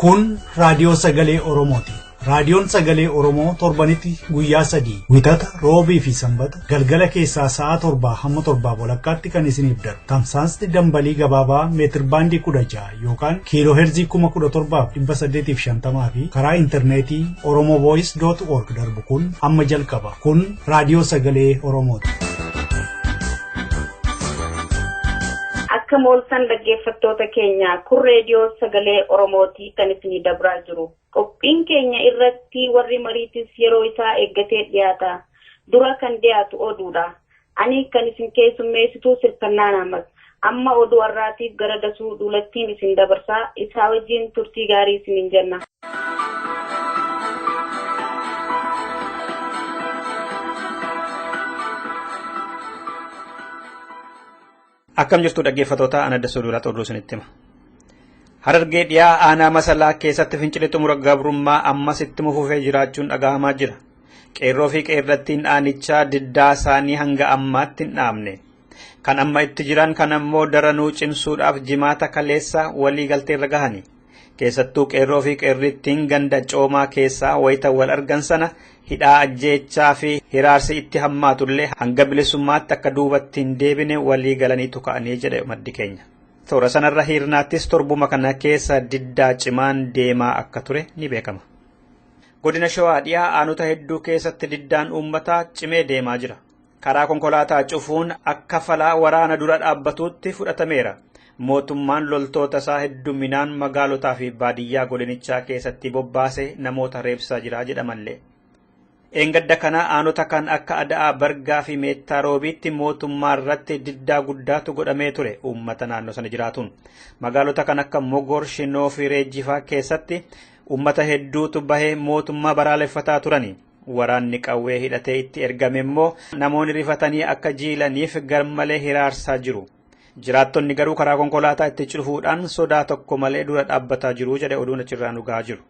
Kun raadiyoo sagalee Oromooti. Raadiyoon sagalee Oromoo torbanitti guyyaa 3 wixata roobii fi sanbata galgala keessaa sa'a 7 hamma 7 walakkaatti kan isiniif darbu. Tamsaasni dambalii gabaabaa meetir baandii 16 yookaan kiiloo heerzii 17,850 fi karaa intarneetii oromovoice.org darbu kun amma jalqaba. Kun raadiyoo sagalee Oromooti. Akka mooltan dhaggeeffattoota keenya kun reediyoo sagalee Oromooti kan isinii dabraa jiru. Qophiin keenya irratti warri mariitis yeroo isaa eeggatee dhiyaata. Dura kan dhiyaatu oduudha. Ani kan isin keessummeessituu Sirfannaa Naamas. Amma oduu har'aatiif gara dasuu duulattiin isin dabarsaa. Isaa wajjin turtii gaarii isiniin jenna. Akkam jirtu dhaggeeffattoota ana dasuu duulatti oduu isinitti hima. Harargee dhiyaa aanaa masalaa keessatti fincilli xumura gabrummaa ammas itti fufee jiraachuun dhagahamaa jira. Qeerroo fi qeerrattiin aanichaa diddaa isaanii hanga ammaatti hin dhaabne. Kan amma itti jiran kan ammoo daranuu cimsuudhaaf jimaata kaleessa walii galteerra gahani. Keessattuu qeerroo fi qeerrittiin ganda coomaa keessaa wayita wal argan sana hidhaa ajjeechaa fi hiraarsi itti hammaatullee hanga bilisummaatti akka duubatti hin deebine walii galanii tuka'anii jedhe maddi keenya. Toora sanarra hiirnaattis torbuma kana keessa diddaa cimaan deemaa akka ture ni beekama. Godina Shawaa dhiyaa aanota hedduu keessatti diddaan uummataa cimee deemaa jira. Karaa konkolaataa cufuun akka falaa waraana dura dhaabbatuutti fudhatameera. Mootummaan loltoota isaa hedduminaan magaalotaa fi baadiyyaa godinichaa keessatti bobbaasee namoota reebsaa jira jedhamallee. Engadda kana aanota kan akka Ada'aa Bargaa fi Meettaa Roobiitti mootummaa irratti diddaa guddaatu godhamee ture uummata naannoo sana jiraatuun. Magaalota kan akka Mogor, Shinoo fi Reejjifaa keessatti uummata hedduutu bahee mootummaa balaaleffataa turani. Waraanni qawwee hidhatee itti ergame immoo namoonni rifatanii akka jiilaniif garmalee hiraarsaa jiru. Jiraattonni garuu karaa konkolaataa itti cufuudhaan sodaa tokko malee dura dhaabbataa jiru jedhe oduun achirraa nu gahaa jiru.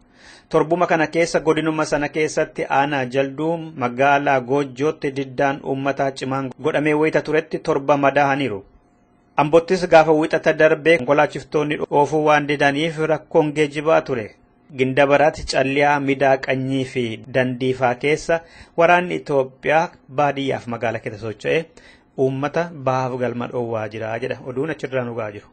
Torbuma kana keessa godinuma sana keessatti aanaa jalduu magaalaa Goojjootti diddaan uummataa cimaan godhamee wayita turetti 7 madaahaniiru. Ambottis gaafa wixata darbee konkolaachiftoonni oofuu waan didaniif rakkoon geejjibaa ture. Gindabaraatti Calliyaa, Midaaqanyii fi Dandiifaa keessa waraanni Itoophiyaa baadiyyaaf magaalaa keessa socho'ee uummata bahaaf galma dhoowwaa jira jedha oduun achirraa nu gahaa jiru.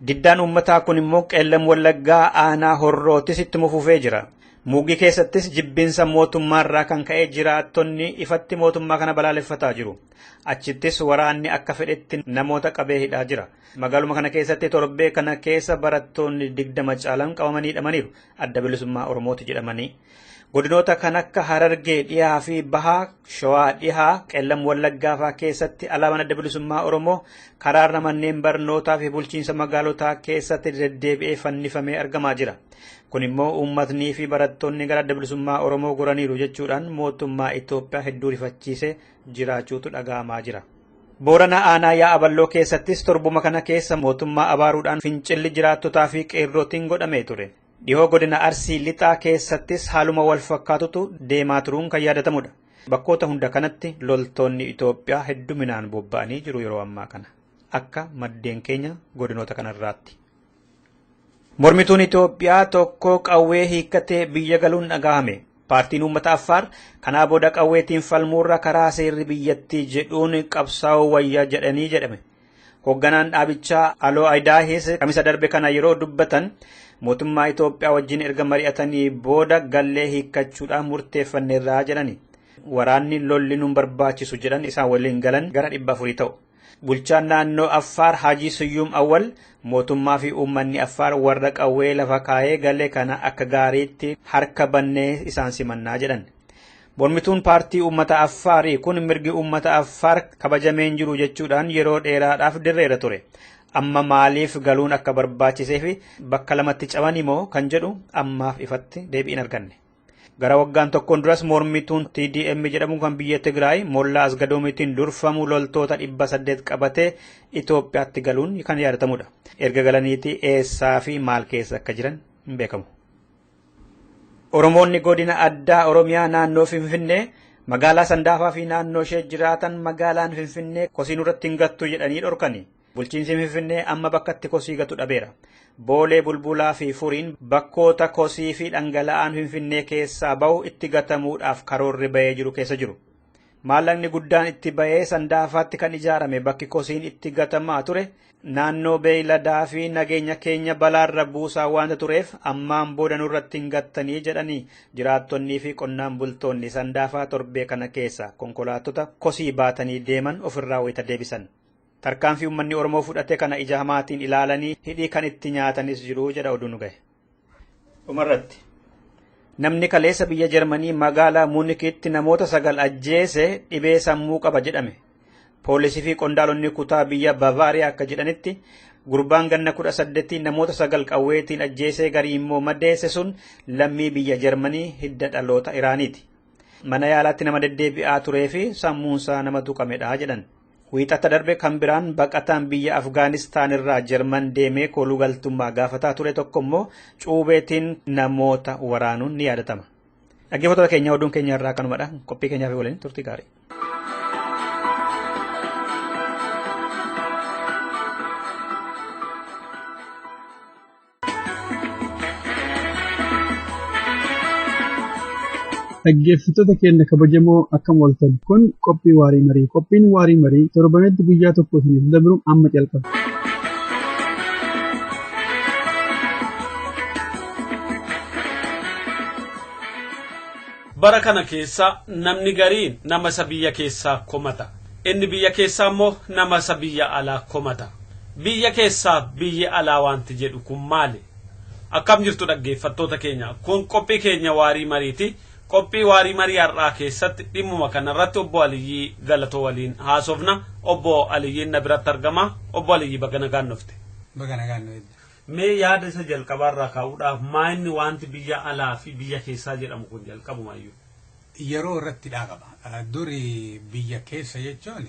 Diddaan uummataa kun immoo Qeellam Wallaggaa aanaa Horrootis itti fufee jira. Muugii keessattis jibbinsa mootummaarraa kan ka'e jiraattonni ifatti mootummaa kana balaaleffataa jiru. Achittis waraanni akka fedhetti namoota qabee hidhaa jira. Magaaluma kana keessatti torbee kana keessa barattoonni 20 caalan qabamanii hidhamaniiru. Adda bilisummaa Oromooti jedhamanii. Godinoota kan akka Harargee dhiyaa fi Bahaa, Shawaa dhihaa, Qeellam Wallaggaa fa'aa keessatti alaabaan adda bilisummaa Oromoo karaarra manneen barnootaa fi bulchiinsa magaalotaa keessatti deddeebi'ee fannifamee argamaa jira. Kun immoo uummatnii fi barattoonni gara adda bilisummaa Oromoo goraniiru jechuudhaan mootummaa Itoophiyaa hedduu rifachiisee jiraachuutu dhagahamaa jira. Boorana aanaa Yaa'aa Balloo keessattis torbuma kana keessa mootummaa abaaruudhaan fincilli jiraattotaa fi qeerrootiin godhamee ture. Dhihoo godina Arsii Lixaa keessattis haaluma wal fakkaatutu deemaa turuun kan yaadatamudha. Bakkoota hunda kanatti loltoonni Itoophiyaa hedduminaan bobba'anii jiru yeroo ammaa kana. Akka maddeen keenya godinoota kanarraatti. Mormituun Itoophiyaa tokko qawwee hiikkatee biyya galuun dhagahame. Paartiin uummata Affaar kanaa booda qawweetiin falmuurra karaa seerri biyyattii jedhuun qabsaa'uu wayyaa jedhanii jedhame. Hoogganaan dhaabichaa Aloo Ayidaahis kamisa darbe kana yeroo dubbatan mootummaa Itoophiyaa wajjin erga mari'atanii booda gallee hiikkachuudhaan murteeffanneerraa jedhani. Waraanni lolli nuun barbaachisu jedhan isaan waliin galan gara 400 ta'u. Bulchaan naannoo Affaar Haajii Suyyuum Awwal mootummaa fi uummanni Affaar warra qawwee lafa kaa'ee galee kana akka gaariitti harka bannee isaan simannaa jedhan. Mormituun paartii uummata Affaarii kun mirgi uummata Affaar kabajameen jiru jechuudhaan yeroo dheeraadhaaf dirreera ture. Amma maaliif galuun akka barbaachisee fi bakka lamatti cabanii moo kan jedhu ammaaf ifatti deebiin arganne. Gara waggaan tokkoon duras mormituun TDM jedhamu kan biyya Tigraay Mollaa Asgadoomitiin durfamu loltoota 800 qabatee Itoophiyaatti galuun kan yaadatamudha. Erga galaniiti eessaa fi maal keessa akka jiran hin beekamu. Oromoonni godina addaa Oromiyaa naannoo Finfinnee magaalaa Sandaafaa fi naannoo ishee jiraatan magaalaan Finfinnee kosiin irratti hin gattu jedhanii dhorkani. Bulchiinsi Finfinnee amma bakkatti kosii gatu dhabeera. Boolee Bulbulaa fi Furiin bakkoota kosii fi dhangala'aan Finfinnee keessaa bahu itti gatamuudhaaf karoorri bahee jiru keessa jiru. Maallaqni guddaan itti bahee Sandaafaatti kan ijaarame bakki kosiin itti gatamaa ture naannoo beeyladaa fi nageenya keenya balaarra buusaa waanta tureef ammaan booda nurratti hin gattanii jedhanii jiraattonnii fi qonnaan bultoonni Sandaafaa torbee kana keessa konkolaattota kosii baatanii deeman ofirraa wayita deebisan. Tarkaanfii uummanni Oromoo fudhate kana ija hamaatiin ilaalanii hidhii kan itti nyaatanis jiru jedha oduun gahe. Dhumarratti namni kaleessa biyya Jarmanii magaalaa Muunikitti namoota 9 ajjeese dhibee sammuu qaba jedhame. Poolisii fi qondaalonni kutaa biyya Bavaariyaa akka jedhanitti gurbaan ganna 18 namoota 9 qawweetiin ajjeesee garii immoo madeesse sun lammii biyya Jarmanii hidda dhaloota Iraaniiti. Mana yaalaatti nama deddeebi'aa turee fi sammuunsaa nama tuqamedha jedhan. Wiixata darbe kan biraan baqataan biyya Afgaanistaan irraa Jarman deemee kooluu galtummaa gaafataa ture tokko immoo cuubeetiin namoota waraanuun ni yaadatama. Dhaggeeffattoota keenya oduun keenya irraa kanumadha. Qophii keenyaaf waliin turtii gaarii. Dhaggeeffattoota keenya kabajamoo akkam ooltan kun qophii waarii marii. Qophiin waarii marii torbanetti guyyaa tokko isiniif dabru amma jalqaba. Bara kana keessa namni gariin nama isa biyya keessaa komata. Inni biyya keessaa immoo nama isa biyya alaa komata. Biyya keessaa biyya alaa wanti jedhu kun maali? Akkam jirtu dhaggeeffattoota keenya. Kun qophii keenya waarii mariiti. Qophii waarii marii har'aa keessatti dhimmuma kanarratti obbo Aliyyii Galatoo waliin haasofna. Obbo Aliyyiin na biratti argama. Obbo Aliyyii baga nagaan dhufte. Baga nagaan dhufte. Mee yaada isa jalqabaarraa kaa'uudhaaf maayinni wanti biyya alaa fi biyya keessaa jedhamu kun jalqabumayyuu? Yeroo irratti dhaaqaba. Duri biyya keessa jechuun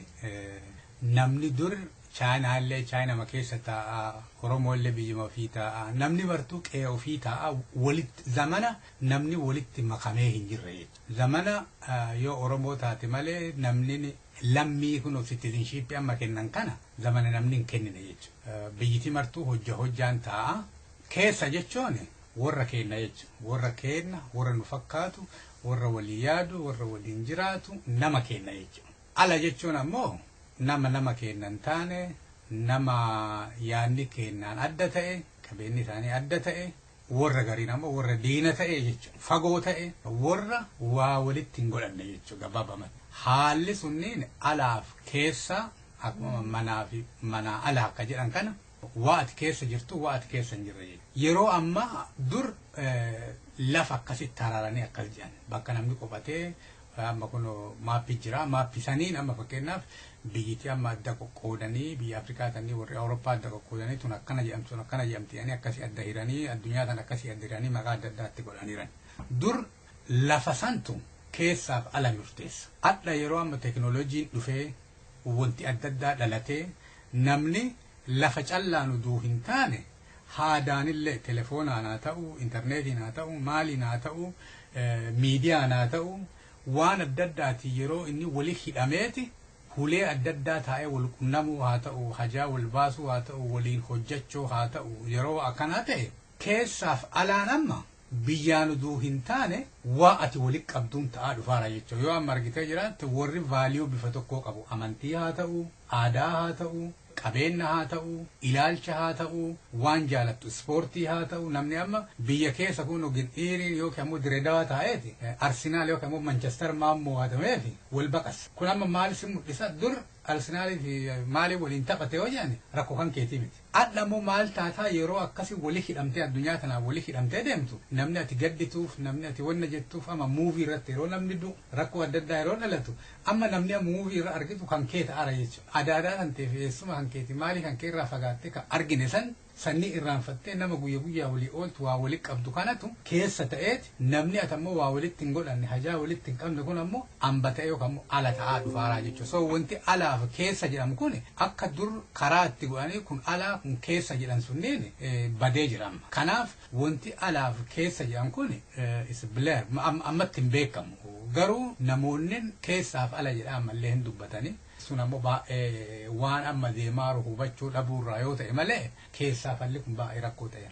namni dur Chaayinaallee Chaayinama keessa taa'a, Oromoollee biyyuma ofii taa'a, namni bartuu qe'ee ofii taa'a, walitti zamana namni walitti makamee hin jirre jechuudha. Zamana yoo Oromoo taate malee namni lammii kun of citizenship amma kennan kana zamana namni hin kennine jechuudha. Biyyiti martuu hojjaan taa'a. Keessa jechuun warra kenna jechuudha. Warra kenna, warra nu fakkaatu, warra walii yaadu, warra waliin jiraatu nama kenna jechuudha. Ala jechuun ammoo nama kennan taane nama yaanni kennaan adda ta'e qabeenyi isaanii adda ta'e warra gariin ammoo warra diina ta'e jechuudha. Fagoo ta'e warra waa walitti hin godhanne jechuudha gabaabamatti. Haalli sunniin alaaf keessa akkuma manaa fi manaa alaa akka jedhan kana waa ati keessa jirtu waa ati keessa hin jirre jechuudha. Yeroo ammaa dur lafa akkasitti haraaranii akkas jedhan bakka namni qophatee amma kun maappii jira. Maappii saniin amma fakkeenyaaf biyyittii amma adda qoqqoodanii biyya Afrikaa tanii warri Awurooppaa adda qoqqoodanii tun akkana jedhamtu tun akkana jedhamti jedhanii akkasii adda hiranii addunyaa tan akkasii adda hiranii maqaa adda addaatti godhaniiran. Dur lafa santu keessaaf ala murteessa. Adda yeroo amma teekinooloojiin dhufee wanti adda addaa dhalatee namni lafa callaan uduu hin taane haadaanillee telefoonaan haa ta'u, intarneetiin haa ta'u, maaliin haa ta'u, miidiyaan haa ta'u waan adda addaati yeroo inni wali hidhameeti hulee adda addaa taa'ee wal qunnamuu haa ta'u, hajaa wal baasuu haa ta'u, waliin hojjechuu haa ta'u yeroo akkanaa ta'e keessaaf alaan amma biyyaan uduu hin taane waa ati walitti qabduun ta'aa dhufaara jechuudha. Yoo amma argitee jiraatte warri vaaliyuu bifa tokkoo qabu amantii haa ta'u, aadaa haa ta'u, qabeenya haa ta'u, ilaalcha haa ta'u, waan jaalattu ispoortii haa ta'u namni amma biyya keessa kun Gindhiirii yookiin ammoo Direedawaa taa'eeti Arsinaal yookiin ammoo Manchester maammoo haa ta'eeti wal baqas. Kun amma maal si mul'isa dur Arsenaalii fi maalii waliin taphate yoo jedhani rakkoo kan keetii miti. Adda ammoo maal taataa yeroo akkasii walii hidhamtee addunyaa tanaaf walii hidhamtee deemtu namni ati gaddituuf namni ati wanna jettuuf amma muuvii irratti yeroo namni du'u rakkoo adda addaa yeroo dhalatu amma namni muuvii irra argitu kan kee ta'ara jechuudha. Adaadaa kan ta'eef eessuma kan keeti maalii kan kee irraa fagaattee kan argine san sanni irraanfattee nama guyyaa walii ooltu waa walitti qabdu kanatu keessa ta'eeti namni atammoo waa walitti hin godhanne hajaa walitti hin qabne kun ammoo amba ta'e yookaan ammoo ala ta'aa dhufaaraa jechuudha. So wanti alaaf keessa jedhamu kun akka dur karaa itti godhanii kun alaa kun keessa jedhan sunniin badee jira amma. Kanaaf wanti alaaf keessa jedhan kun is blur ammatti hin beekamu. Garuu namoonni keessaaf ala jedha ammallee hin dubbatanii. sun ammoo baay'ee waan amma deemaaru hubachuu dhabuurraa yoo ta'e malee keessaa falli kun baay'ee rakkoo ta'e.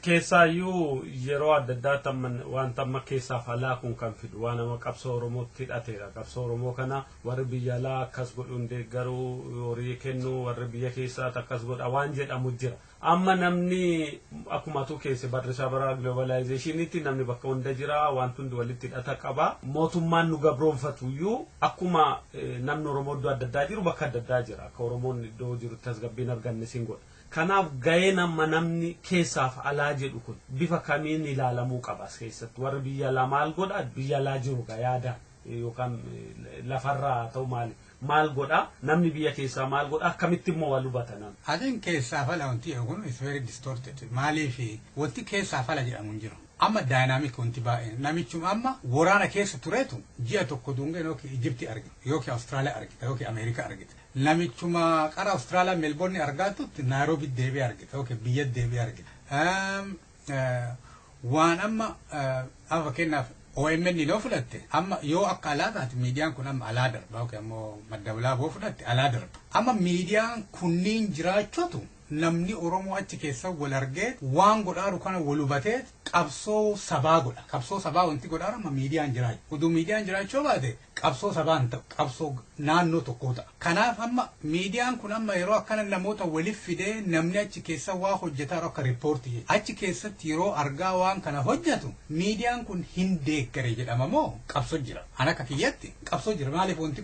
Keessaayyuu yeroo adda addaatti wanta amma keessaaf alaa kun kan fidu waan amma qabsoo Oromootti hidhateera. Qabsoo Oromoo kana warri biyya alaa akkas godhuun deeggaruu horii kennuu warri biyya keessaatti akkas godha waan jedhamu jira. Amma namni akkuma tu keessa barreessaa bara globalization'itti namni bakka hunda jira waan hundi walitti hidhata qaba. Mootummaan nu gabroonfatuyyuu akkuma namni Oromoo iddoo adda addaa jiru bakka adda addaa jira. Akka Oromoon iddoo jiru tasgabbiin arganne sin godha. Kanaaf ga'ee namni keessaaf alaa jedhu kun bifa kamiin ilaalamuu qaba keessatti warri biyya alaa maal godha biyya alaa jiru yaadaan yookaan lafarraa ta'u maal godha namni biyya keessaa maal godha akkamitti immoo wal hubatan. Adiin keessaaf ala wanti kun is very distorted maaliif wanti keessaaf ala jedhamu hin jiru. Amma daayinaamik wanti baay'ee namichuma amma waraana keessa tureetu ji'a tokko duungeen yookiin Ijipti argite yookiin Awustiraaliyaa argite yookiin Ameerikaa argite. Namichuma qara Awustiraaliyaa Meelboorni argaatutti Naayiroobii deebi'ee argite yookiin biyya deebi'ee argite. Waan amma fakkeenyaaf OMN yoo fudhatte amma yoo akka alaa taate miidiyaan kun amma alaa darba yookiin ammoo madda bilaa boo fudhatte alaa darba. Amma miidiyaan kunniin jiraachotu namni Oromoo achi keessa wal argee waan godhaaru kana wal hubatee qabsoo sabaa godha. Qabsoo sabaa wanti godhaaru amma miidiyaan jiraachu. Uduu miidiyaan jiraachuu baate qabsoo sabaan ta'u qabsoo naannoo tokkoo ta'a. Kanaaf amma miidiyaan kun amma yeroo akkana namoota waliif fidee namni achi keessa waa hojjetaa akka riippoortii achi keessatti yeroo argaa waan kana hojjetu miidiyaan kun hin deeggare jedhama moo qabsoo jira. Ana akka kiyyatti qabsoo jira maaliif wanti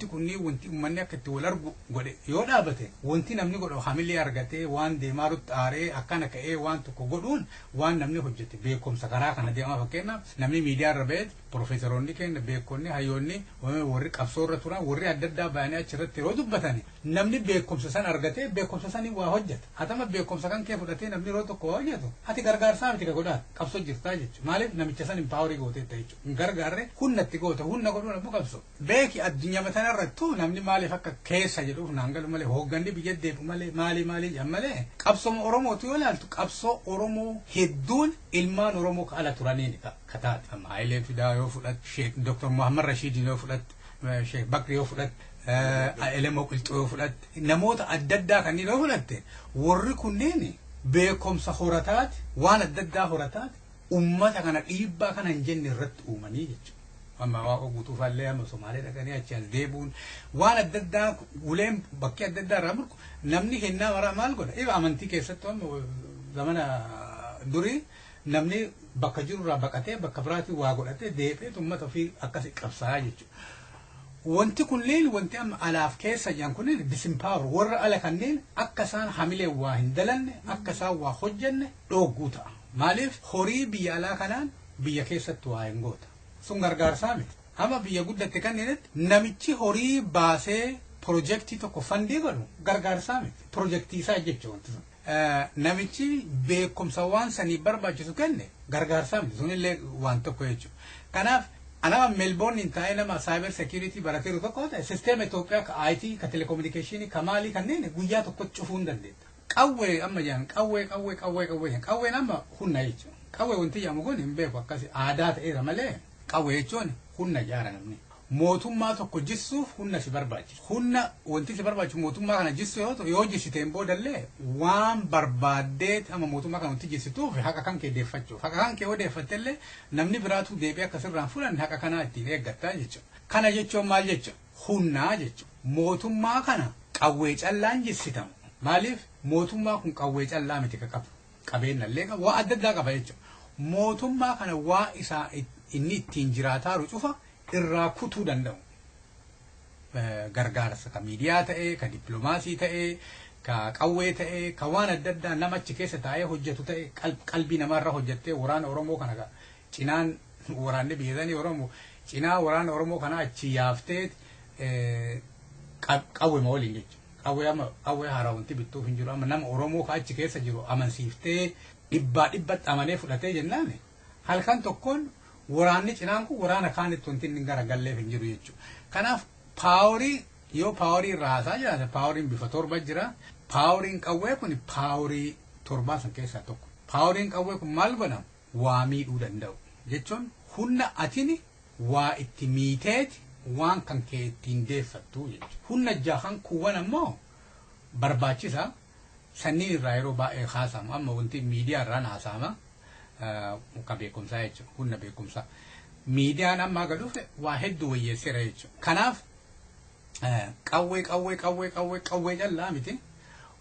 kunniin uummanni akka itti wal argu godhe yoo dhaabate wanti namni godhu hamilee argatee waan deemaarutti aaree akkana ka'ee waan tokko godhuun waan namni hojjete beekumsa karaa kana deemaa fakkeenyaaf namni miidiyaa irra ba'eet profeesoroonni keenya beekonni hayyoonni warri qabsoo irra turan warri adda addaa baay'anii achirratti yeroo dubbatani namni beekumsa san argatee beekumsa sanii waa hojjeta. Hatama beekumsa kan kee fudhatee namni yeroo tokko hojjetu ati gargaarsaa miti ka godhaat qabsoo jirtaa jechuudha. Maaliif namicha san impaawarii gootee ta'e jechuudha. Hin gargaarre hunnatti goota hunna godhuun ammoo qabsoo. Beeki addunyaa mataan irrattuu namni maaliif akka keessa jedhuuf naan galu malee hoogganni biyya deebi'u malee maali jammalee qabsoo Oromootu yoo ilaaltu qabsoo Oromoo hedduun ilmaan Oromoo ka ala turaniin kataate. Amma Hayilee Fidaa yoo fudhatte Sheek Dr. Muhammad Rashiidin yoo fudhatte Sheek Bakri yoo fudhatte Elemoo Qilxuu yoo fudhatte namoota adda addaa kanneen yoo fudhatte warri kunneen beekumsa horataati waan adda addaa horataati ummata kana dhiibbaa kana hin jenne irratti uumanii jechuudha. Amma waaqa guutuufaallee amma Somaalee dhaqanii achi as deebi'uun waan adda addaa uleen bakkee adda addaa irraa murku namni kennaa maraa maal godha. Ifa amantii keessatti amma zamana durii namni bakka jiru irraa baqatee bakka biraatii waa godhatee deebi'ee uummata ofii akkasii qabsaa'aa jechuudha. Wanti kunneen wanti amma alaaf keessa jiran kunneen disimpaawar warra ala kanneen akka isaan hamilee waa hin dalanne akka isaan waa hojjenne dhooguu ta'a. Maaliif horii biyya alaa kanaan biyya keessatti waa hin goota. Sun gargaarsaa miti. Amma biyya guddatte kanneenitti namichi horii baasee pirojektii tokko fandii godhu gargaarsaa miti. Pirojektii isaa jechuudha wanti sun. Namichi beekumsa waan sanii barbaachisu kenne gargaarsaa miti. Sunillee waan tokko jechuudha. Kanaaf anama Melbourne hin taa'ee nama cyber security barateeru tokko ta'e sisteema Itoophiyaa ka IT ka telecommunication ka maalii kanneen guyyaa tokko cufuu hin dandeetta. Qawwee amma jaan qawween amma hunna jechuudha. Qawwee wanti jedhamu kun hin beeku akkasi aadaa ta'eera malee qawwee jechuun hunna jaara namni. Mootummaa tokko jissuuf hunna si barbaachisa. Hunna wanti si barbaachisu mootummaa kana jissu yoo ta'u yoo jisiteen boodallee waan barbaaddeet ama mootummaa kana wanti jissituuf haqa kan kee deeffachuuf. Haqa kan kee yoo deeffattellee namni biraatu deebi'ee akkasirraan fulan haqa kanaa ittiin eeggattaa jechuudha. Kana jechuun maal jechuudha? Hunnaa jechuudha. Mootummaa kana qawwee callaan jissitamu. Maaliif mootummaa kun qawwee callaa miti ka qabu. Qabeenyallee qaba waa adda addaa qaba jechuudha. Mootummaa kana waa isaa inni ittiin jiraataaru cufa irraa kutuu danda'u. Gargaarsa ka miidiyaa ta'ee, ka dippiloomaasii ta'ee, ka qawwee ta'ee, ka waan adda addaa nama achi keessa taa'ee hojjetu ta'ee qalbii namaarra hojjettee waraana Oromoo kana cinaan waraanni biyyatanii Oromoo cinaa waraana Oromoo kana achi yaaftee qawwee ma waliin jechuudha. Qawwee haaraa wanti bittuuf hin jiru amma nama Oromoo ka achi keessa jiru amansiiftee dhibbatti amanee fudhatee jennaan halkan tokkoon waraanni cinaan kun waraana kaanitti wanti inni gara galleef hin jiru jechuudha. Kanaaf paaworii yoo paaworii irraa haasaa jiraate paaworiin bifa torba jira. Paaworiin qawwee kun paaworii torbaa san keessaa tokko. Paaworiin qawwee kun maal godhama? Waa miidhuu danda'u jechuun humna atini waa itti miiteeti waan kan kee ittiin deeffattu jechuudha. Humna jahan kuwwan ammoo barbaachisa sanniin irraa yeroo baay'ee haasamu amma wanti miidiyaa irraan haasama kan beekumsaa jechuudha. Humna beekumsaa. Miidiyaan amma aga dhufe waa hedduu wayyeesseera jechuudha. Kanaaf qawwee callaa miti.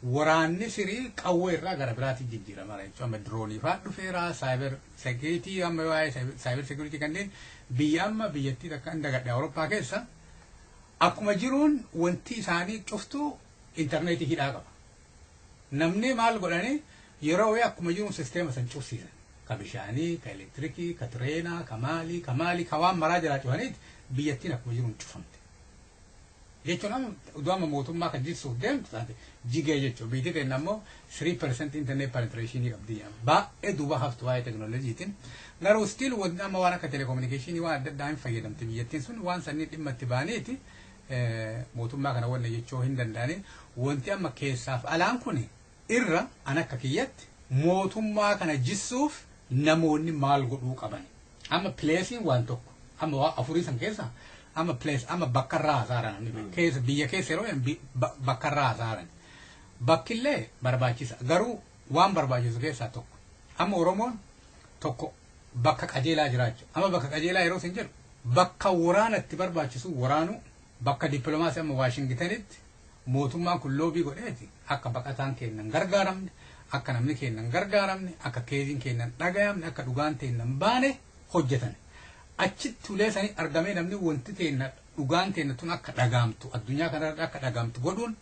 Waraanni sirii qawwee irraa gara biraatti jijjiirama jechuudha. Amma diroonii fa'aa dhufeera, saayibar seekiriitii amma waa'ee saayibar seekiriitii kanneen biyya amma biyyattii takka hin dagadhe Awurooppaa keessa akkuma jiruun wanti isaanii cuftuu intarneetii hidhaa qaba. Namni maal godhanii yeroo wayii akkuma jiruun sisteema san cufsiisan. Ka bishaanii, ka elektirikii, ka tireenaa, ka maalii, ka waan maraa jalaa cufaniiti biyyattiin akkuma jiruun cufamte. Jechuun amma mootummaa kan jibsuuf deemtu taate jigee jechuudha. Biyyi keenya ammoo 3% internet penetration qabdi. Baay'ee duuba haftu waa'ee teknooloojiitiin. Garuu stiil wanti amma waan akka telekominikeeshinii waan adda addaa hin fayyadamte biyyattiin sun waan sanni dhimma itti baaneeti mootummaa kana wanna jechuu hin danda'ani. Wanti amma keessaaf alaan kun irra an akka kiyyatti mootummaa kana jissuuf namoonni maal godhuu qaban. Amma pileesiin waan tokko amma waa afurii san keessa amma place amma bakkarraa hasaaran keessa biyya keessa yeroo bakkarraa hasaaran bakkillee barbaachisa garuu waan barbaachisu keessaa tokko amma Oromoon tokko bakka qajeelaa jiraachuu amma bakka qajeelaa yeroo sin jedhu bakka waraanatti barbaachisu waraanu bakka dippiloomaasii amma Waashingitanitti mootummaan kun loobii godheeti akka baqataan kennan gargaaramne akka namni kennan gargaaramne akka keeziin kennan dhagayamne akka dhugaan kennan baane hojjetan. Achitti ulee sanii argamee namni wanti teenna dhugaan teenna tun akka dhagaamtu addunyaa kanarra akka dhagaamtu godhuun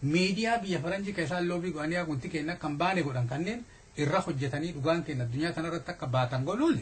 miidiyaa biyya faranjii keessaa loobii godhanii wanti kenna kan baane godhan kanneen irra hojjetanii dhugaan teenna addunyaa kanarratti akka baatan godhuun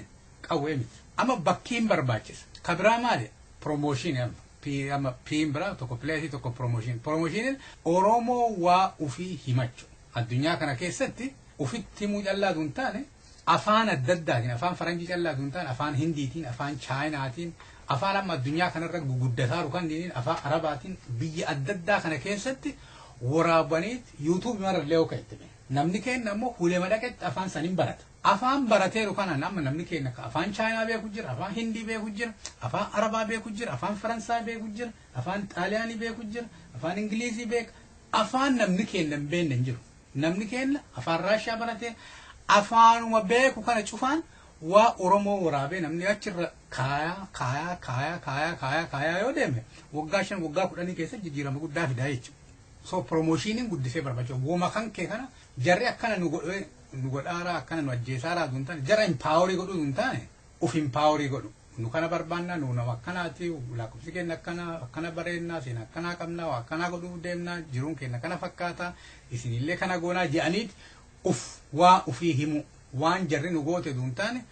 qawwee miti. Amma bakkiin barbaachisa. Kabiraa maali? Promooshinii amma piin biraa tokko pileesii tokko promooshinii. Promooshiiniin Oromoo waa ufii himachu. Addunyaa kana keessatti ufitti himuu callaa duun taane afaan adda addaatiin afaan faranjii callaa duun taane afaan hindiitiin afaan chaayinaatiin afaan amma addunyaa kanarra guguddataa kanneen afaan arabaatiin biyya adda addaa kana keessatti waraabaniit yuutuubii marallee oka itti namni keenya ammoo huleema dhaqetti afaan saniin barata. Afaan barateeru kanaan amma namni keenya afaan chaayinaa beeku jira afaan hindii beeku jira afaan arabaa beeku jira afaan faransaa beeku jira afaan xaaliyaanii beeku jira afaan ingiliizii beeka afaan namni keenya hin beekne hin jiru. Namni keenya afaan raashiyaa baratee afaanuma beeku kana cufaan waa Oromoo waraabee namni achirra kaayaa yoo deeme waggaa 5 waggaa 10 keessa jijjiirama guddaa fidaa jechuudha. So promoshiniin guddisee barbaachisa. Wooma kan kee kana jarri akkana nu godhaara akkana nu ajjeesaaraa duun taane jara impaaworii godhuu duun taane uf impaaworii godhu. Nu kana barbaannaa nu nama akkanaati lakkoofsi keenya akkana bareennaa seen akkanaa qabnaa waa akkanaa godhuu deemnaa jiruun keenya kana fakkaata isinillee kana goonaa je'aniiti uf waa ufii himu waan jarri nu goote duun taane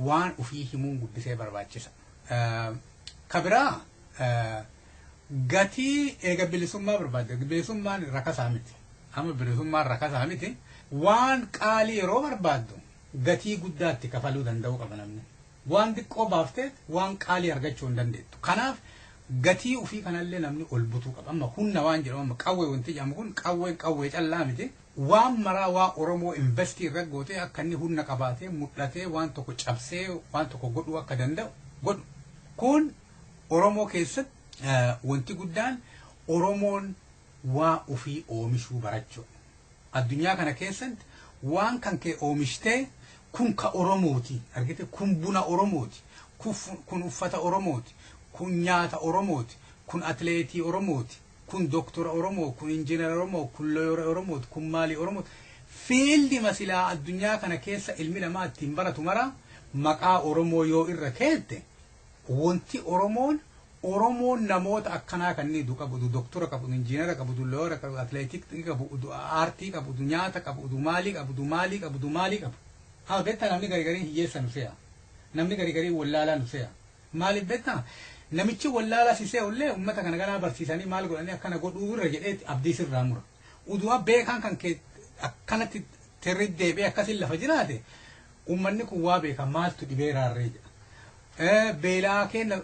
waan ufii himuun guddisee barbaachisa. Kabiraa gatii eega bilisummaa barbaadde bilisummaan rakasaa miti amma bilisummaan rakasaa miti waan qaalii yeroo barbaaddu gatii guddaatti kafaluu danda'uu qaba namni. Waan xiqqoo baafteet waan qaalii argachuu hin dandeettu. Kanaaf gatii ufii kanallee namni ol butuu qaba. Amma humna waan jedhamu amma qawwee wanti jedhamu kun qawwee callaa miti. Waan maraa waa Oromoo investii irra gootee akka inni humna qabaatee mul'atee waan tokko cabsee waan tokko godhuu akka danda'u godhu. Kun Oromoo keessatti wanti guddaan Oromoon waa ufii oomishuu barachuu. Addunyaa kana keessatti waan kan kee oomishtee kun ka Oromooti argite kun buna Oromooti kun uffata Oromooti kun nyaata Oromooti kun atleetii Oromooti kun doktora Oromoo kun injiinar Oromoo kun looyara Oromooti kun maalii Oromooti fiildi masilaa addunyaa kana keessa ilmi namaa ittiin baratu mara maqaa Oromoo yoo irra keette wanti Oromoon namoota akkanaa kanneen qabu doktora qabu injiinara qabu looyara qabu atleetii qabu aartii qabu nyaata qabu maalii qabu haa beektaa namni garii hiyyeessa nu se'a namni garii wallaalaa nu se'a maaliif beektaa namichi wallaalaa si se'a illee uummata kana ganaa barsiisanii maal godhanii akkana godhuu irra jedheeti abdii sirraa mura udu'a beekaan kan kee akkanatti tirri deebi'ee akkasiin lafa jiraate uummanni kun waa beeka maaltu dhibee raarree jedha beelaa keenya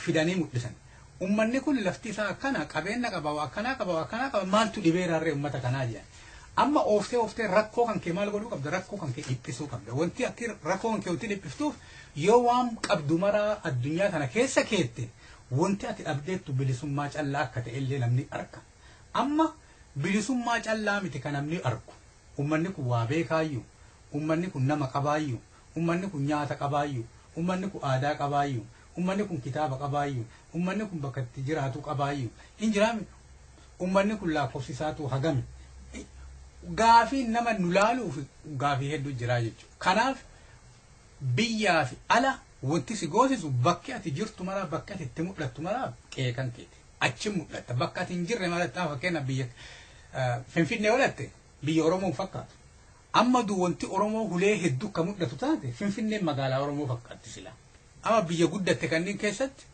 fidanii mul'isan uummanni kun lafti isaa akkana qabeenya qaba akkanaa maaltu dhibee raarree uummata kanaa jedhan. Amma ooftee rakkoo kan kee maal godhuu qabda rakkoo kan kee dhiphisuu qabda wanti akka rakkoo kan kee wanti dhiphiftuuf yoo waan qabdu maraa addunyaa kana keessa keette wanti ati dhabdeettu bilisummaa callaa akka ta'e illee namni arga. Amma bilisummaa callaa miti kan namni argu. Ummanni kun waa beekaayyuu, ummanni kun nama qabaayyuu, ummanni kun nyaata qabaayyuu, ummanni kun aadaa qabaayyuu, ummanni kun kitaaba qabaayyuu, ummanni kun bakka itti jiraatu qabaayyuu. Hin jiraami. Ummanni kun lakkoofsisaatu hagami. Gaafii nama nu laaluuf gaafii hedduu jiraa jechuudha. Kanaaf biyyaa fi ala wanti si goosisu bakki ati jirtu maraa bakka ati itti mul'attu maraa qeekan keeti. Achi mul'atta. Bakka ati hin jirre maraa fakkeenyaaf biyya Finfinnee olatte biyya Oromoo fakkaatu. Amma wanti Oromoo hulee hedduu kan mul'atu taate Finfinneen magaalaa Oromoo fakkaatti sila. Amma biyya guddatte kanneen keessatti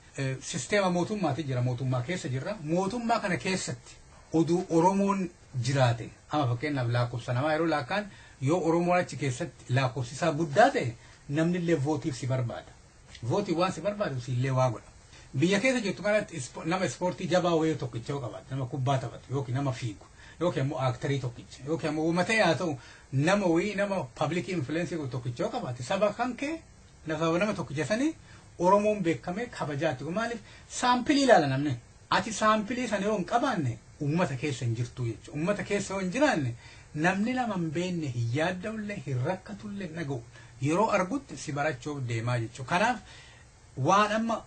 sisteema mootummaati jira. Mootummaa keessa jirra. Mootummaa kana keessatti oduu Oromoon jiraate. Amma fakkeenyaaf lakkoofsa namaa yeroo laakkaan yoo Oromoon achi keessatti lakkoofsisaa guddaa ta'e namni illee vootiif si barbaada. Vootii waan si barbaadu si illee waa godha. Biyya keessa jirtu kanatti nama ispoortii jabaa wayii tokkicha yoo qabaate nama kubbaa taphatu yookiin nama fiigu yookiin immoo aaktarii tokkicha yookiin immoo uummata yaa ta'u nama wayii nama public influence tokkicha yoo qabaate saba kan kee nama tokkicha sanii Oromoon beekamee kabajaatti. Maaliif saampilii ilaala namni. Ati saampilii sana yoo hin qabaanne uummata keessa hin jirtu jechuudha. Uummata keessa yoo hin jiraanne namni lama hin beekne hin yaadda'ullee hin rakkatullee naga'u yeroo argutti si barachuuf deemaa jechuudha. Kanaaf waan amma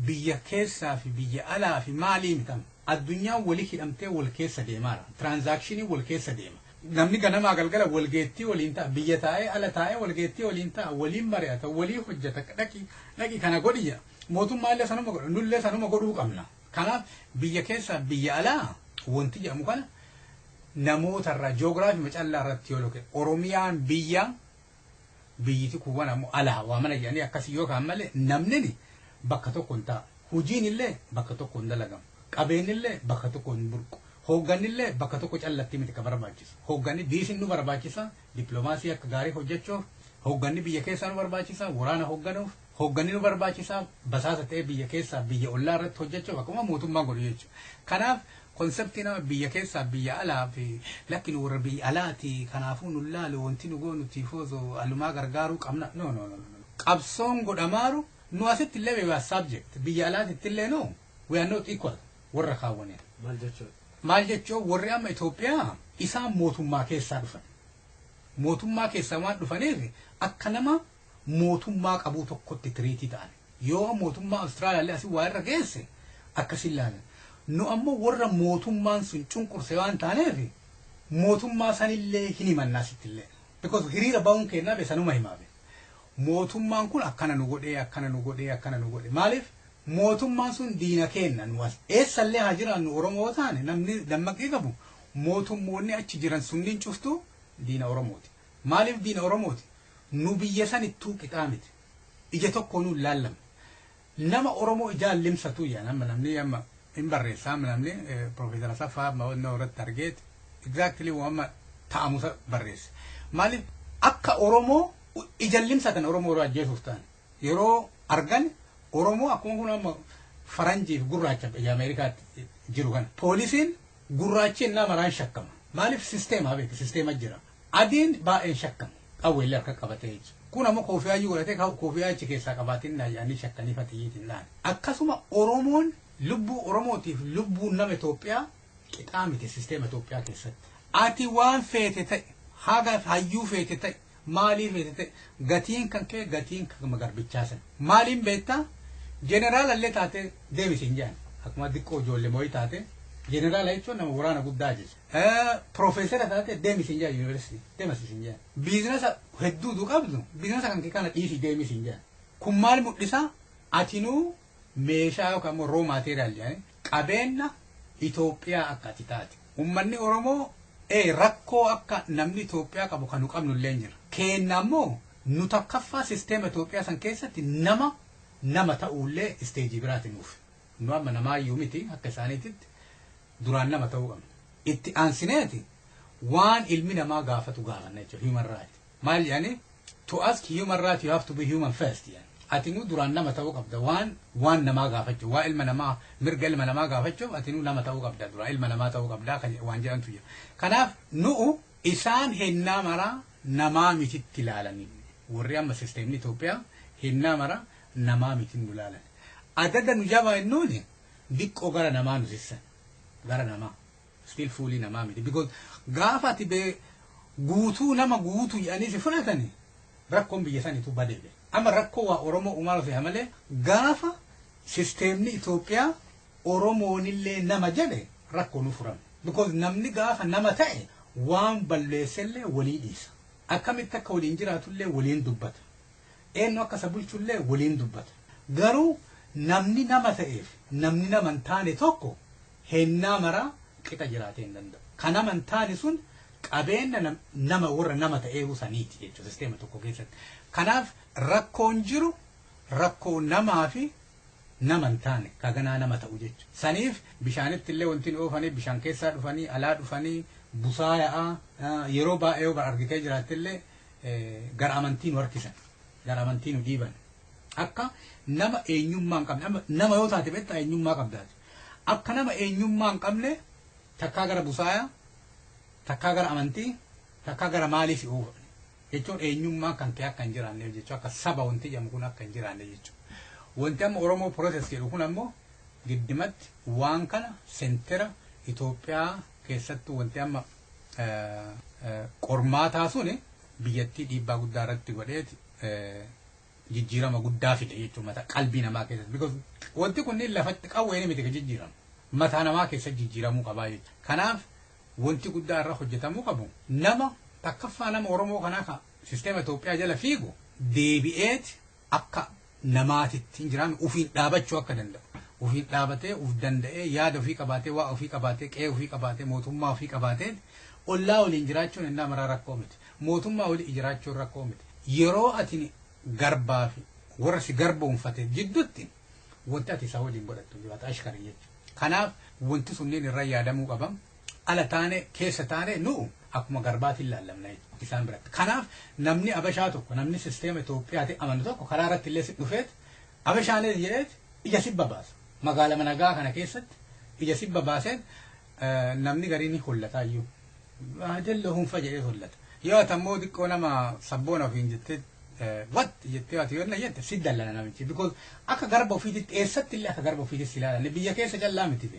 biyya keessaa fi biyya alaa fi maalii mitam addunyaan walii hidhamtee wal keessa deemaara. Tiraanzaakshinii wal keessa deema. Namni ganamaa galgala walgeettii waliin ta'a. Biyya taa'ee ala taa'ee walgeettii waliin ta'a. Waliin mari'ata. Walii hojjeta. Dhaqi kana godhi jira. Mootummaa illee sanuma godha. Nullee sanuma godhuu qabna. Kanaaf biyya keessaa biyya alaa wanti jedhamu kana namootarraa joogiraafii macallaa irratti yoo loke Oromiyaan biyyiti kuwwan ammoo alaa waa mana jedhanii akkasii yoo kaan malee namni bakka tokko hin ta'a. Hojiin illee bakka tokko hin dalagamu. Qabeenyi illee bakka tokko hin burqu. Hoogganni illee bakka tokko callatti miti ka barbaachisu. Hoogganni diisin nu barbaachisa. Dippiloomaasii akka gaarii hojjechuuf. Hoogganni biyya keessaa nu barbaachisa. Waraana hoogganuuf. Hoogganni nu barbaachisa. Basaasa ta'ee biyya keessaa biyya ollaa irratti hojjechuuf akkuma mootummaan godhu jechuudha. Kanaaf konseptii nama biyya keessaa biyya alaa fi lakki nu warra biyya alaati kanaafuu nu laalu wanti nu goonu tiifoozo alumaa gargaaruu qabna. No. Qabsoon godhamaaru nu asitti illee we are subject. Biyya alaatitti illee no. We are not equal. Warra kaawwanee. Maal jechuun warri amma Itoophiyaa isaan mootummaa keessaa dhufan. Mootummaa keessaa waan dhufaniif akka nama mootummaa qabuu tokkotti tiriitii ta'an. Yoo mootummaa Awustiraaliyaallee asii waa irra geesse akkasiin ilaalan. Nu ammoo warra mootummaan sun cunqurse waan taaneef mootummaa sanillee hin himannaa sitti illee. Because hiriira ba'uun kennaa beesanuma himaabe. Mootummaan kun akkana nu godhee. Maaliif? Mootummaan sun diina kenna nu as eessallee haa jiraannu Oromoo taane namni dammaqii qabu mootummoonni achi jiran sunniin cuftu diina Oromooti. Maaliif diina Oromooti? Nu biyya sanittuu qixaa miti. Ija tokko nu laallama. Nama Oromoo ijaan limsatu yaa namni amma hin barreessaa namni Profeesar Asaffaa Mawonnoo irratti argeeti exactly waan ta'amusa barreesse. Maaliif akka Oromoo ijaan limsatan Oromoo irraa ajjeesuuf ta'an yeroo argan Oromoo akkuma kun amma faranjiif gurraacha biyya Ameerikaatti jiru kana. Poolisiin gurraachi innaa maraan shakkama. Maaliif sisteemaa beeku sisteema jira. Adiin baay'een shakkama. Qawweellee harka qabatee jechuudha. Kun ammoo koofiyyaa iyyuu godhatee koofiyyaa achi keessaa qabaatiin naayyanii shakkanii fatiyyiitiin naan. Akkasuma Oromoon lubbuu Oromootiif lubbuun nama Itoophiyaa qixaa miti sisteema Itoophiyaa keessatti. Ati waan feete ta'e haga hayyuu feete ta'e maalii feete ta'e gatiin kan kee gatiin kan garbichaa sana. Maaliin beektaa? Jeneraala illee taate deemisiin jedhan akkuma xiqqoo ijoollee moo'ii taate jeneraala jechuun nama waraana guddaa jechuudha. Profeesara taate deemisiin jedhan yuunivarsiitii deemisiin jedhan. Biizinasa hedduutu qabdu biizinasa kan kee kana dhiisii deemisiin jedhan. Kun maal mul'isaa? Atinuu meeshaa yookaan immoo roo maateriyaal jedhanii qabeenya Itoophiyaa akka ati taate. Uummanni Oromoo rakkoo akka namni Itoophiyaa qabu kan nu qabnu illee jira. Keenna ammoo nu takkaffaa sisteema Itoophiyaa san keessatti nama ta'ullee isteejii biraati nuuf. Nu amma namaa iyyuu miti akka isaaniititti duraan nama ta'uu qabna. Itti aansineeti waan ilmi namaa gaafatu gaafanna jechuudha human right. Maal jedhanii? To ask human right you have to be human first jedhan. Ati nu duraan nama ta'uu qabda waan namaa gaafachuu waa ilma namaa mirga ilma namaa gaafachuuf ati nu nama ta'uu qabda duraan ilma namaa ta'uu qabda waan jedhantu jira. Kanaaf nu isaan hennaa maraa namaa mititti ilaalanii warri amma sisteemni Itoophiyaa hennaa maraa namaa miti nu ilaalan. adda nu jaba innuuni diqqoo gara namaa nu sissan gara namaa still fully namaa miti because gaafa ati be guutuu nama guutuu jedhanii si fudhatani rakkoon biyya saniitu badeebe amma rakkoo waa Oromoo uumaa fi malee gaafa sisteemni Itoophiyaa Oromoonillee nama jedhe rakkoo nu furan because namni gaafa nama ta'e waan balleessellee walii dhiisa akkamitti akka waliin jiraatullee waliin dubbata eenyu akka sabulchullee waliin dubbata garuu namni nama ta'eef namni nama hin taane tokko hennaa maraa qixa jiraatee hin danda'u kan nama hin taane sun qabeenya nama warra nama ta'ee saniiti jechuudha sisteema tokko keessatti kanaaf rakkoon jiru rakkoo namaa fi nama hin taane kaganaa nama ta'u jechuudha saniif bishaanitti illee wanti oofanii bishaan keessaa dhufanii alaa dhufanii busaa yaa'aa yeroo baay'ee argitee jiraattillee gara amantiin harkisan gara amantiin dhiiban akka nama eenyummaa hin qabne nama yoo taate beektaa eenyummaa qabdaati akka nama eenyummaa hin qabne takkaa gara busaayaa takkaa gara amantii takkaa gara maaliif oofan jechuun eenyummaa kan kee akka hin jiraanne jechuun akka saba wanti jedhamu kun akka hin jiraanne jechuudha wanti amma Oromoo process jedhu kun ammoo giddimatti waan kana sentera Itoophiyaa keessattuu wanti amma qormaataa suni biyyattii dhiibbaa guddaa irratti godheeti jijjiirama guddaa fide jechuun mata qalbii namaa keessatti because wanti kunniin lafatti qawwee miti ka jijjiiramu mataa namaa keessa jijjiiramuu qabaa jechuudha kanaaf wanti guddaa irra hojjetamuu qabu nama takkaffaa nama Oromoo kanaa ka sisteema Itoophiyaa jala fiigu deebi'eeti akka namaatitti hin jiraanne ufiin dhaabachuu akka danda'u ufiin dhaabatee uf danda'ee yaada ofii qabaatee waa ofii qabaatee qe'ee ofii qabaatee mootummaa ofii qabaatee ollaa waliin jiraachuun innaa maraa rakkoo miti mootummaa waliin jiraachuun rakkoo miti yeroo ati garbaa fi warra si garboomfate jidduutti wanti ati isaa waliin godhattu jiraata ashkarii jechuudha kanaaf wanti sunniin irra yaadamuu qabam ala taane keessa taane nu'u akkuma garbaatiin laallamna isaan biratti kanaaf namni abashaa tokko namni sisteema Itoophiyaatti amanu tokko karaa irratti illee si dhufeet abashaanis jedheet ija sibba baasa magaala managaa kana keessatti ija sibba baaseen namni gariin hollataa iyyuu jallo hunfa jedhee hollata yoo ati ammoo xiqqoo nama sabboona ofiin jettee wat jettee ati yoo jette si dallana namichi because akka garba ofiititti eessatti illee akka garba ofiititti si ilaalan biyya keessa callaa miti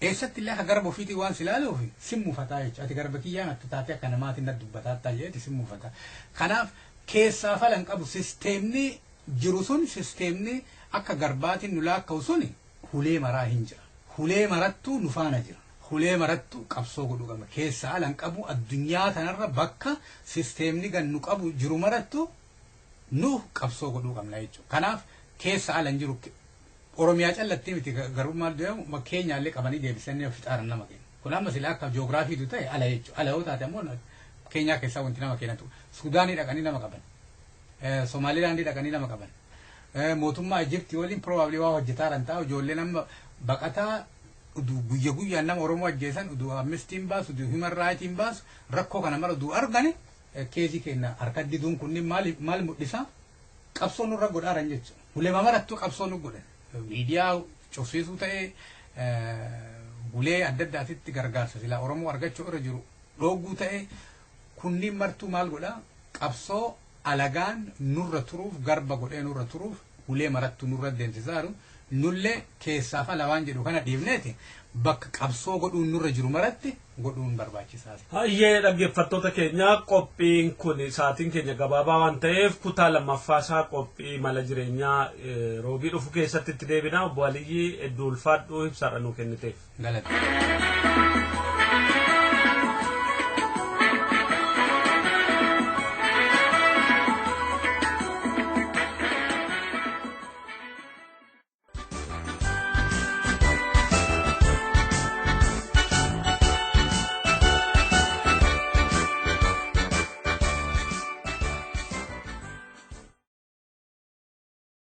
eessatti illee akka garba ofiitii waan si ilaaluuf simmuufataa jechuudha ati garba kiyyaan atti taatee akka namaatiin na dubbataa jedheeti simmuufataa kanaaf keessaa falan qabu sisteemni jiru sun sisteemni akka garbaatiin nu laakka'u suni hulee maraa hin jira hulee marattuu nu faana jira hulee marattuu qabsoo godhuu qabna keessaa alan qabu addunyaa tanarra bakka sisteemni gan nu qabu jiru marattuu nu qabsoo godhuu qabna jechuudha kanaaf keessa alan jiru Oromiyaa callatti miti garuu maal deemu keenyaallee qabanii deebisanii of xaaran nama kenna kun amma silaa akka ji'oogiraafiitu ta'e ala jechuudha ala yoo taate ammoo keenyaa keessaa wanti nama kennatu Suudaanii dhaqanii nama qaban Somaalilaandii dhaqanii nama qaban mootummaa Ijiptii waliin probably waa hojjetaa taa'u ijoolleen amma baqataa guyya guyyaan nama Oromoo ajjeesan uduu amnestiin baasu uduu human rightiin baasu rakkoo kana mara uduu argani keesii kenna harka diduun kunniin maal mul'isa qabsoo nurra godhaaran jechuudha uleema marattuu qabsoo nu godhan miidiyaa cufsiisuu ta'ee ulee adda addaatitti gargaarsa silaa Oromoo argachuu irra jiru dhooguu ta'ee kunniin martuu maal godhaa qabsoo alagaan nurra turuuf garba godhee nurra turuuf ulee marattuu nurra deemsisaaru nullee keessaaf ala waan jedhu kana dhiibneeti bakka qabsoo godhuun nurra jiru maratti godhuun barbaachisaadha. Hayyee dhaggeeffattoota keenya qophiin kun sa'aatiin keenya gabaabaa waan ta'eef kutaa lammaffaa isaa qophii mala jireenyaa roobii dhufu keessatti itti deebina obbo Aliyyii hedduu ulfaadhu ibsaadha nuu kenniteef. Galata.